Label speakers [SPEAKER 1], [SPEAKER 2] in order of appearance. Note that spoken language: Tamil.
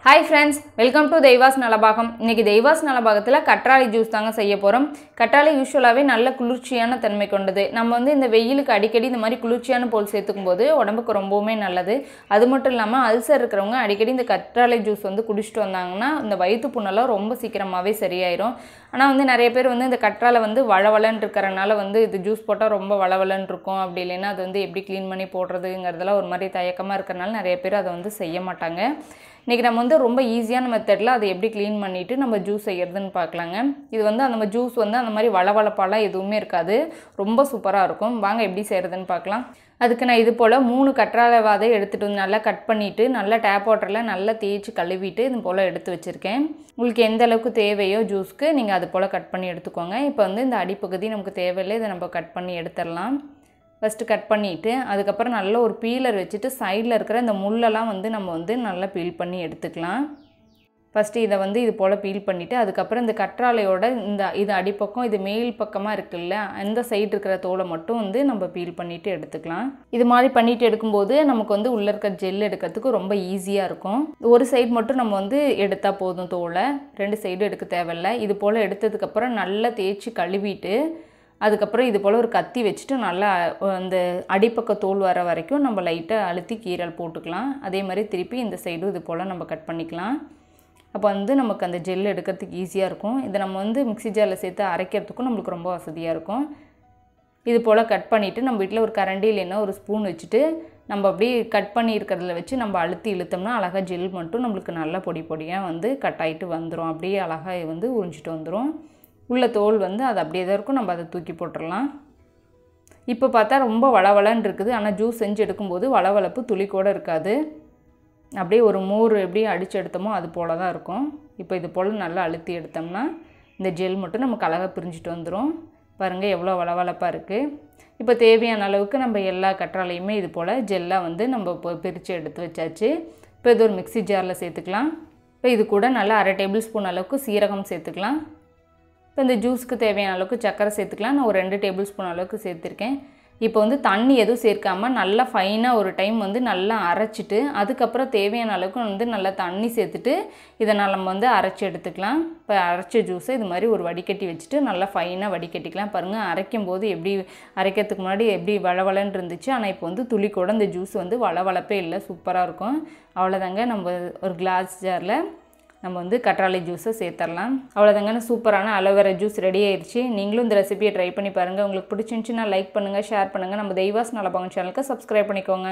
[SPEAKER 1] Hi friends, welcome to தெய்வாஸ் Nalabagam. இன்னைக்கு தெய்வாஸ் நலபாகத்துல கற்றாழை ஜூஸ் தாங்க செய்ய போறோம். கற்றாழை யூசுவலாவே நல்ல குளிர்ச்சியான தன்மை கொண்டது. நம்ம வந்து இந்த வெயிலுக்கு அடிக்கடி இந்த மாதிரி குளிர்ச்சியான பொருள் சேர்த்துக்கும்போது உடம்புக்கு ரொம்பவே நல்லது. அது மட்டும் இல்லாம அல்சர் இருக்கிறவங்க அடிக்கடி இந்த கற்றாழை ஜூஸ் வந்து குடிச்சிட்டு வந்தாங்கன்னா இந்த வயித்து புண்ணெல்லாம் ரொம்ப சீக்கிரமாவே சரியாயிரும். ஆனா வந்து நிறைய பேர் வந்து இந்த கற்றாழை வந்து வளவளன்னு இருக்கறனால வந்து இது ஜூஸ் போட்டா ரொம்ப வளவளன்னு இருக்கும். அப்படி இல்லைனா அது வந்து எப்படி க்ளீன் பண்ணி போடுறதுங்கிறதுல ஒரு மாதிரி தயக்கமா இருக்கறனால நிறைய பேர் அதை வந்து செய்ய மாட்டாங்க. இன்னைக்கு நம்ம வந்து ரொம்ப ஈஸியான மெத்தட்ல அதை எப்படி க்ளீன் பண்ணிட்டு நம்ம ஜூஸ் செய்யறதுன்னு பார்க்கலாங்க. இது வந்து நம்ம ஜூஸ் வந்து அந்த மாதிரி வளவளப்பாலாம் எதுவுமே இருக்காது. ரொம்ப சூப்பரா இருக்கும். வாங்க எப்படி செய்யறதுன்னு பார்க்கலாம். அதுக்கு நான் இது போல 3 கற்றாழை வாதை எடுத்துட்டு வந்து நல்லா கட் பண்ணிட்டு நல்லா டேப் வாட்டர்ல நல்லா தேய்ச்சி கழுவிட்டு இது போல எடுத்து வச்சிருக்கேன். உங்களுக்கு எந்த அளவுக்கு தேவையோ ஜூஸ்க்கு நீங்க அது போல கட் பண்ணி எடுத்துக்கோங்க. இப்போ வந்து இந்த அடிப்பகுதி நமக்கு தேவையில்லை. இதை நம்ம கட் பண்ணி எடுத்துடலாம். ஃபஸ்ட்டு கட் பண்ணிவிட்டு அதுக்கப்புறம் நல்ல ஒரு பீலர் வச்சுட்டு சைடில் இருக்கிற இந்த முள்ளெல்லாம் வந்து நம்ம வந்து நல்லா பீல் பண்ணி எடுத்துக்கலாம். ஃபஸ்ட்டு இதை வந்து இது போல் பீல் பண்ணிவிட்டு அதுக்கப்புறம் இந்த கற்றாழையோட இது அடிப்பக்கம் இது மேல் பக்கமாக இருக்குல்ல அந்த சைடு இருக்கிற தோலை மட்டும் வந்து நம்ம பீல் பண்ணிவிட்டு எடுத்துக்கலாம். இது மாதிரி பண்ணிவிட்டு எடுக்கும்போது நமக்கு வந்து உள்ளே இருக்க ஜெல் எடுக்கிறதுக்கு ரொம்ப ஈஸியாக இருக்கும். ஒரு சைடு மட்டும் நம்ம வந்து எடுத்தால் போதும் தோலை, 2 சைடும் எடுக்க தேவையில்லை. இது போல் எடுத்ததுக்கப்புறம் நல்லா தேய்ச்சி கழுவிட்டு அதுக்கப்புறம் இது போல் ஒரு கத்தி வச்சுட்டு நல்லா அந்த அடிப்பக்க தோல் வர வரைக்கும் நம்ம லைட்டாக அழுத்தி கீரல் போட்டுக்கலாம். அதே மாதிரி திருப்பி இந்த சைடும் இது போல் நம்ம கட் பண்ணிக்கலாம். அப்போ வந்து நமக்கு அந்த ஜெல் எடுக்கிறதுக்கு ஈஸியாக இருக்கும். இதை நம்ம வந்து மிக்ஸி ஜாரில் சேர்த்து அரைக்கிறதுக்கும் நம்மளுக்கு ரொம்ப வசதியாக இருக்கும். இது போல் கட் பண்ணிவிட்டு நம்ம வீட்டில் ஒரு கரண்டி இல்லைன்னா ஒரு ஸ்பூன் வச்சுட்டு நம்ம அப்படியே கட் பண்ணி இருக்கிறதுல வச்சு நம்ம அழுத்தி இழுத்தோம்னா அழகாக ஜெல் மட்டும் நம்மளுக்கு நல்லா பொடி பொடியாக வந்து கட் ஆகிட்டு வந்துடும். அப்படியே அழகாக வந்து உறிஞ்சிட்டு வந்துடும். உள்ள தோல் வந்து அது அப்படியே தான் இருக்கும். நம்ம அதை தூக்கி போட்டுடலாம். இப்போ பார்த்தா ரொம்ப வளவளன்னு இருக்குது. ஆனால் ஜூஸ் செஞ்சு எடுக்கும்போது வளவளப்பு துளி கூட இருக்காது. அப்படியே ஒரு மோர் எப்படி அடித்து எடுத்தோமோ அது போல தான் இருக்கும். இப்போ இது போல் நல்லா அழுத்தி எடுத்தோம்னா இந்த ஜெல் மட்டும் நமக்கு அழகாக பிரிஞ்சுட்டு வந்துடும். பாருங்கள் எவ்வளோ வளவளப்பாக இருக்குது. இப்போ தேவையான அளவுக்கு நம்ம எல்லா கற்றாழையுமே இது போல் ஜெல்லாக வந்து நம்ம இப்போ பிரித்து எடுத்து வச்சாச்சு. இப்போ இது ஒரு மிக்ஸி ஜாரில் சேர்த்துக்கலாம். இப்போ இது கூட நல்லா 1/2 டேபிள் ஸ்பூன் அளவுக்கு சீரகம் சேர்த்துக்கலாம். இப்போ இந்த ஜூஸுக்கு தேவையான அளவுக்கு சர்க்கரை சேர்த்துக்கலாம். நான் ஒரு 2 டேபிள் ஸ்பூன் அளவுக்கு சேர்த்துருக்கேன். இப்போ வந்து தண்ணி எதுவும் சேர்க்காமல் நல்லா ஃபைனாக ஒரு டைம் வந்து நல்லா அரைச்சிட்டு அதுக்கப்புறம் தேவையான அளவுக்கு வந்து நல்லா தண்ணி சேர்த்துட்டு இதை நம்ம வந்து அரைச்சி எடுத்துக்கலாம். இப்போ அரைச்ச ஜூஸை இது மாதிரி ஒரு வடிகட்டி வச்சுட்டு நல்லா ஃபைனாக வடிகட்டிக்கலாம். பாருங்கள் அரைக்கும் போது எப்படி அரைக்கிறதுக்கு முன்னாடி எப்படி வளவளன்னு இருந்துச்சு. ஆனால் இப்போ வந்து துளி கூட இந்த ஜூஸ் வந்து வளவளப்பே இல்லை, சூப்பராக இருக்கும். அவ்வளோதாங்க, நம்ம ஒரு கிளாஸ் ஜாரில் நம்ம வந்து கற்றாழை ஜூஸை சேர்த்துடலாம். அவ்வளோதாங்க, சூப்பரான அலோவேரா ஜூஸ் ரெடி ஆயிடுச்சு. நீங்களும் இந்த ரெசிபியை ட்ரை பண்ணி பாருங்கள். உங்களுக்கு பிடிச்சிருந்துச்சுன்னா லைக் பண்ணுங்கள், ஷேர் பண்ணுங்கள். நம்ம தெய்வாஸ் நலபாகம் சேனலுக்கு சப்ஸ்கிரைப் பண்ணிக்கோங்க.